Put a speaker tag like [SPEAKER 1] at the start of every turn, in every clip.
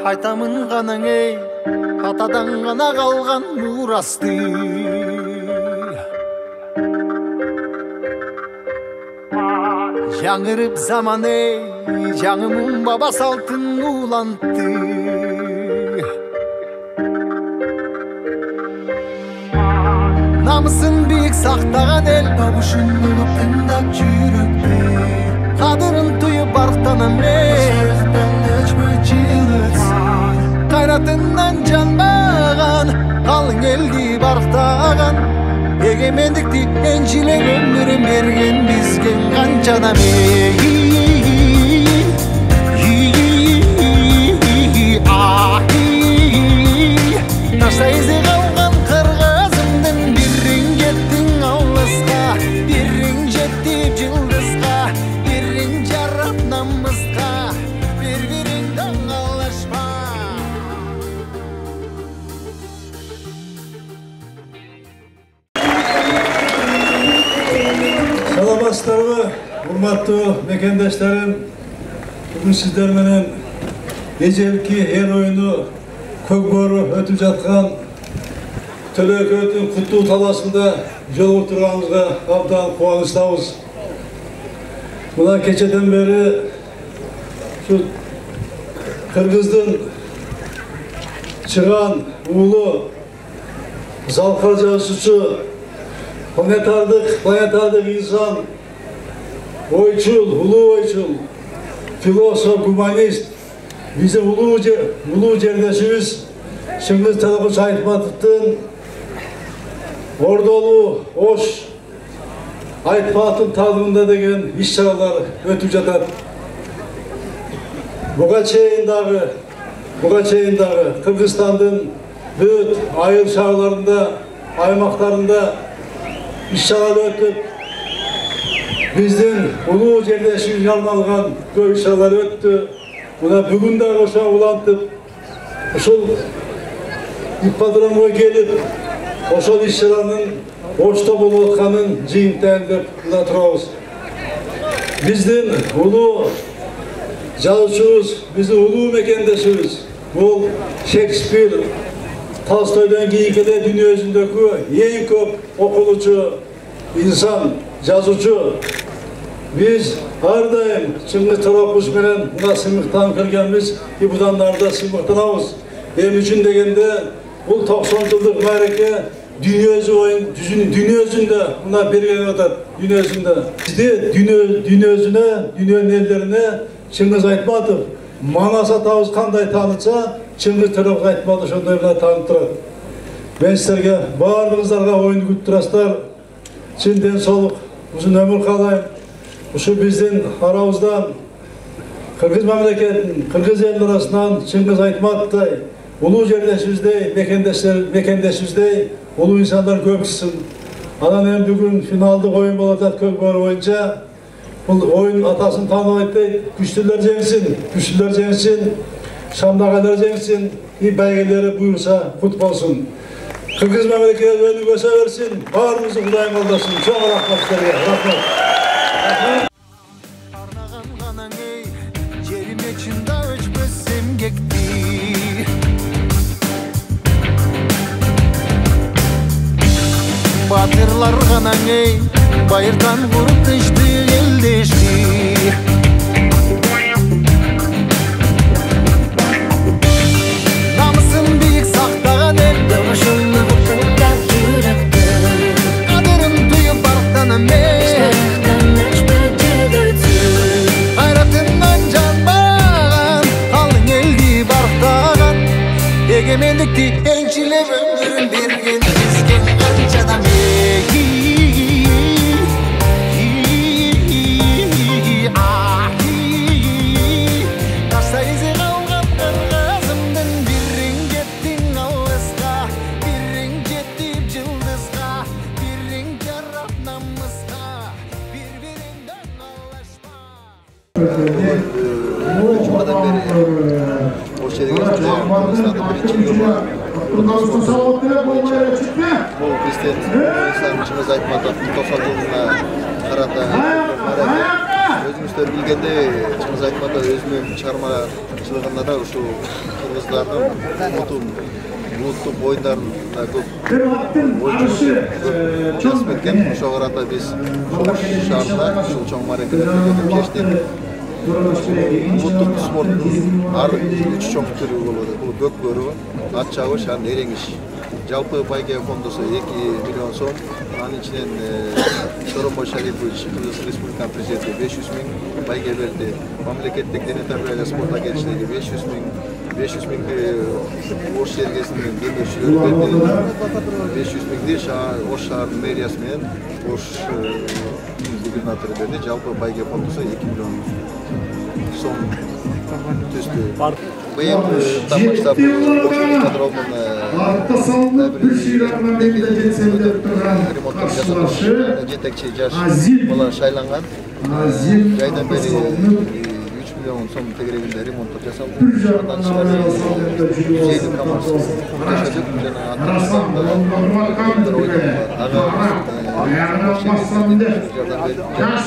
[SPEAKER 1] Айтамын ғанаң ей, атадан ғана қалған мұрасты. Жаңырып заман ей, жаңымын баба салтын улантты. Намысын биік сақтаған ел, бабушын ұлып тыңдап жүректе. Қадырын тұйып барықтанам ей, қайратынан жанбаған, қалың елді барықтаған. Егемендікті еншілен өмірін берген бізген қаншадам Ташта ізі қалған қырғызымдың бірін жеттің ауызға, бірін жеттіп жылдызға, бірін жарап намысқа, бір-біріңдің алашпа.
[SPEAKER 2] Саламатсыздарбы, урматтуу мекендештерим. Бүгүн сиздер менен эжелки эл оюну көк боору өтүп жаткан Төлөкөдүн куттуу талашында жолугуп турганыбызга абдан кубанычтабыз. Мына кечеден бери ушу Кыргыздын чыган уулу залкар жазуучу, планетардык инсан, ойчул, улуу ойчул, философ, гуманист, биздин улуу жердешибиз Чыңгыз Талкуч Айтматовдун Ордолуу Ош Айтматов таалыгында деген иш-чаралар өтүп жатат. Буга чейин дагы Кыргызстандын бүт айыл шаарларында, аймактарында иш-чаралар өтүп, биздин улуу жердешибизге арналган көп иш-чаралар өттү. Мына бүгүн дагы ошо улантып, ушул ипподромго келип, ошол иш-чаранын Ошто болуп атканын жыйынтайын деп мына турабыз. Биздин улуу жазуучубуз, биздин улуу мекендешибиз, бул Шекспир, Толстойдон кийинки эле дүйнө жүзүндөгү эң көп окулуучу инсан, жазуучу. Биз ар дайым Чыңгыз Талкуч менен мына сыймыктанып келгенбиз, будан да сыймыктанабыз. Эми үчүн дегенде бул 90 жылдык маареке дүйнө жүзүндө мына бергенип атат, дүйнө жүзүндө. Бизди дүйнөнүн элдерине Чыңгыз Айтматов манас атабыз кандай таанытса, Чыңгыз Талкуч Айтматов ошондой эле таанып турат. Мен силерге баардыгыңыздарга оюнду күтүп турасыздар. Чын ден соолук, узун өмүр каалайм. Ушу биздин арабыздан Кыргыз мамлекетинин, Кыргыз элдин арасынан Чыңгыз Айтматовдой улуу жердешибиздей, мекендешибиздей улуу инсандар көп чыксын. Анан эми бүгүн финалдык оюн болуп атат көк боору боюнча. Бул оюн атасын тааныбайт дейт. Күчтүлөр жеңсин, шамдагайлар жеңсин, байгелери буюрса кут болсун. Кыргыз мамлекети өнүгө берсин, баарыбызды Кудайым колдосун. Чоң рахмат силерге. Рахмат.
[SPEAKER 1] Арнаган ғанаң ей, жериме чында өчпөс эмгекти. Батырлар ғанаң ей, байырдан куруп тышты элдешти. Намысын биік сақтаған ел,
[SPEAKER 3] Дошылығы тыңдап жүректі.
[SPEAKER 1] Қадырын тұйып барықтанам ей, қайратынан жанбаған, қалың елді барықтаған. Егемендікті еншілеп өмірін берген бізген қаншадам
[SPEAKER 4] Çukurdan beri o şeyde geçiyor. Kırgızistan'da birinci yılı bu bizden sanatçımız aytmadı. 90 yılına karata özümüzler bilgende çımız aytmadı özümün çıkarmacılığında da şu Kırgızlardan Buluttuk oyunlarında көп oyuncusu жазып кеткен. Ошол карата биз Чоңуш шаарында ушул чоң мааракелерде кештик. Улуттук спорттун ар 3 чоң түрү болот. Бул көк бөрү, ат чабыш, аны эреңиш. Жалпы байге фондусу 2 миллион сом. Анын ичинен Сооронбай Шарипович Кыргыз Республиканын президенти 500 миң байге берди. Мамлекеттик дене тарбия жана спорт агенттиги 500 миң 500 миңди Ош жергесинин демөчүлөрү берди. 500 миңди Ош шаарынын мэриясы менен Ош губернатору берди. Жалпы байге фондусу 2 миллион сом түздү. Быйыл тамаштап ремонттор жасалыш жетекчи жаш бала шайланган. Жайдан бери 3 миллион сом тегерегинде ремонттор жасалды. Андан тышкары жейдин камасы жашадык жана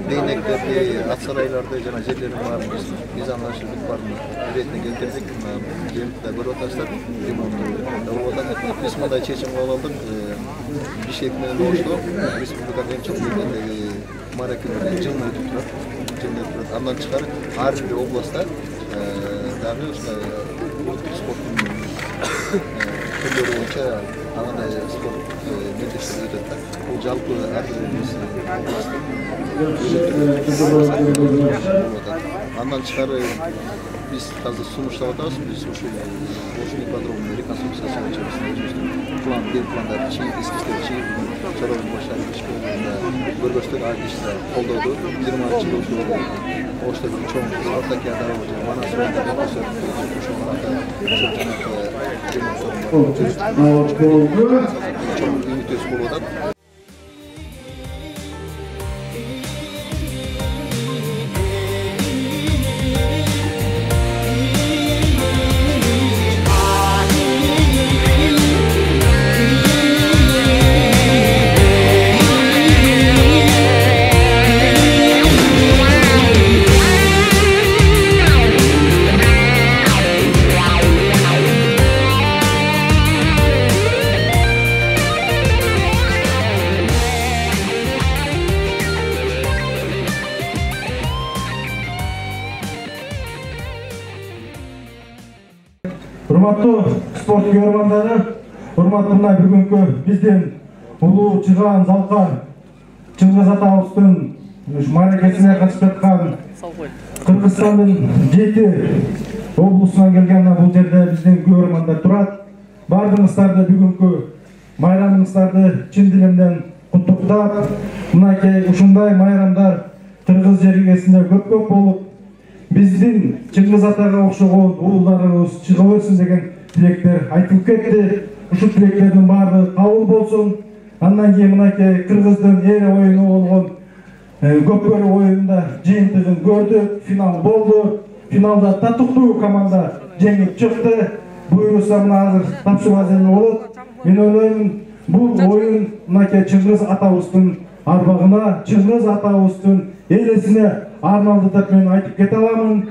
[SPEAKER 4] дейнектерди, ат сарайларды жана жерлердин баарын биз анашылык барын иретине келтирдик. Жемтте көрүп атасыздар ремонтту. Биз мындай чечим кабыл алдык. Бишкек менен Ошто республиканын эң чоң мааракелерде жылына өтүп турат. Андан тышкары ар бир областта дагы ушундай улуттук спорттун түрлөрү боюнча андай спорт мектептер өтөт да. Бул жалпы ар бир андан тышкары биз азыр сунуштап атабыз. Биз ушул Ошун ипподромунун реконструкциясына пландар эскизтер чийип Сооронбай Шарипович көргөчтүк артистler колдоду. 20-жылы ушул Ошто бир чоң спартакиада болду. Манас районунда чоң үмүтөс болуп атат.
[SPEAKER 5] Урматтуу спорт көргөндөрү, урматтуу мына бүгүнкү биздин улуу чыган залкар Чыңгыз атабыздын мааракесине катышып жаткан Кыргызстандын 7 облусунан келген бул жерде биздин көрөрмандар турат. Бардыгыңыздарды бүгүнкү майрамыңыздарды чын дилимден куттуктап, мынакей ушундай майрамдар Кыргыз жергесинде көп болуп, биздин Чыңгыз атага окшогон уулдарыбыз чыга берсин деген тилектер айтылып кетти. Ушул тилектердин баардыгы кабыл болсун. Андан кийин мынакей Кыргыздын эре оюну болгон көпкөрү оюнунда жыйынтыгын көрдүк, финал болду. Финалда татыктуу команда жеңип чыкты. Буйруса мына азыр тапшырма эми болот. Мен ойлоймун, бул оюн мынакей Чыңгыз атабыздын арбагына, Чыңгыз атабыздын элесине арналды деп мен айтып кете аламын.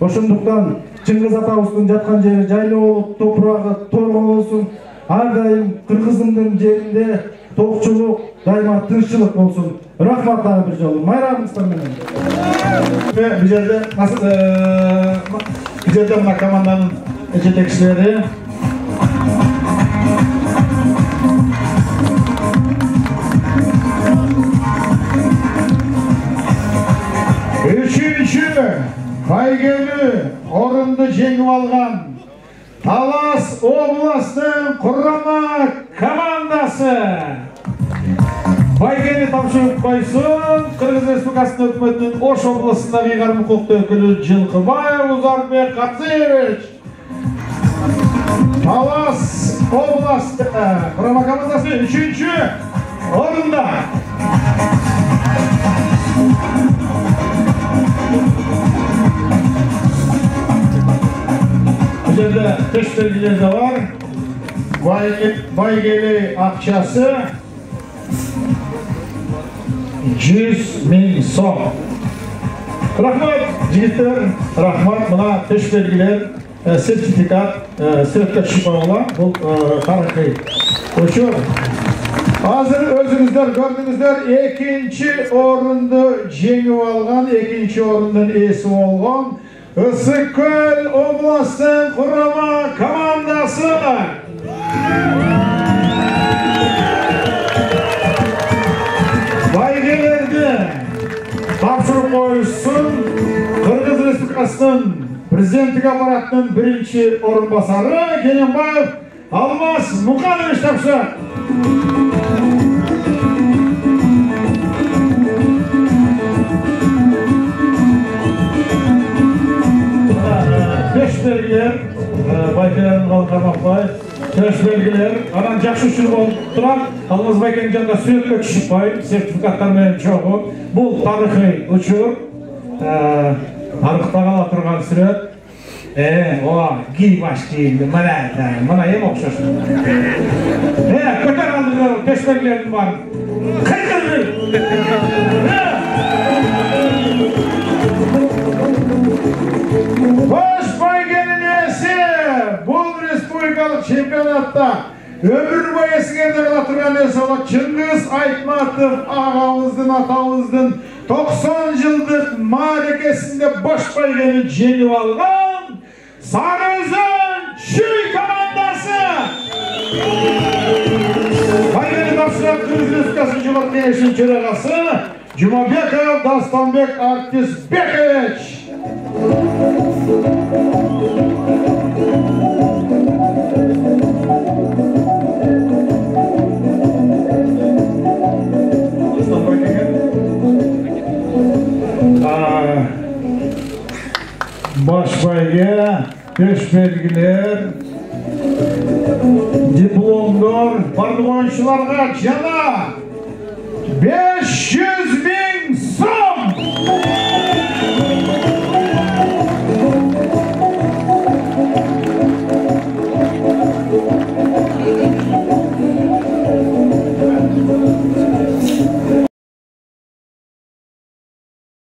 [SPEAKER 5] Ошондуктан Чыңгыз атабыздын жаткан жери жайлуу болуп, топурагы торго болсун. Ар дайым Кыргыздын жеринде токчулук, дайыма тынччылык болсун. Рахмат дагы бир жолу. Майрамыңыздар менен.
[SPEAKER 6] Бул жерде мына команданын жетекчилери байгелүү орунду жеңип алган Талас областын курама командасы байгени тапшырып койсун. Кыргыз Республикасынын өкмөтүнүн Ош областындагы ыйгарым укуктуу өкүлү Жылкыбаев Узарбек Катыевич. Талас областы курама командасы 3-орунда. Bizlerde kış belgeleri de var. Baygeli akçası 100.000 so'm. Rahmat jigitlar, rahmat. Buna kış belgeler, sertifikat, sırtla çıkmalar bu tarihi. Hoşçakalın. Hazır özünüzler gördünüzler, ikinci orundu jengip algan, ikinci orundan esi olgan Issıkköl Oblastın Kurama Komandası. Baygelerdi tapşırıp koyuşsun Kırgız Respublikasının Prezidentlik aparatının birinci orunbasarı Kelenbayev Almaz Mukanoviç tapşırır. Beş belgeler, Baykelerin kalkamakbay, beş belgeler, anan жақсы үшін болып тұрады. Алмаз Байкенің жанында sürekli кішіпбай, сертификаттармен çoğu. Бұл тарихи ұшыр, тарихта қала тұрған сүрет. Гей баш кейінді, мына ем оқшасын. Көтер алдыңдар, беш белгелердің барын. Қайқырды! Boş Bayge'nin esi bu Respublikalık Şempiyonat'ta ömür boyu esgerde kalatırgan esi olan Çıngiz Aytmatov ağamыздың, atamыздың 90 yıllık marekesinde Boş Bayge'nin jengip algan Sarıözün Şuy komandası. Bayge'nin tapşıran Kırgız Respublikası'nın Cumhuriyet Meclisi'nin төрағасы Jumabekov Dastanbek Artisbekevich. Baş bayge, beş belgiler, diplomlar, bardıq oyuncularga jana 500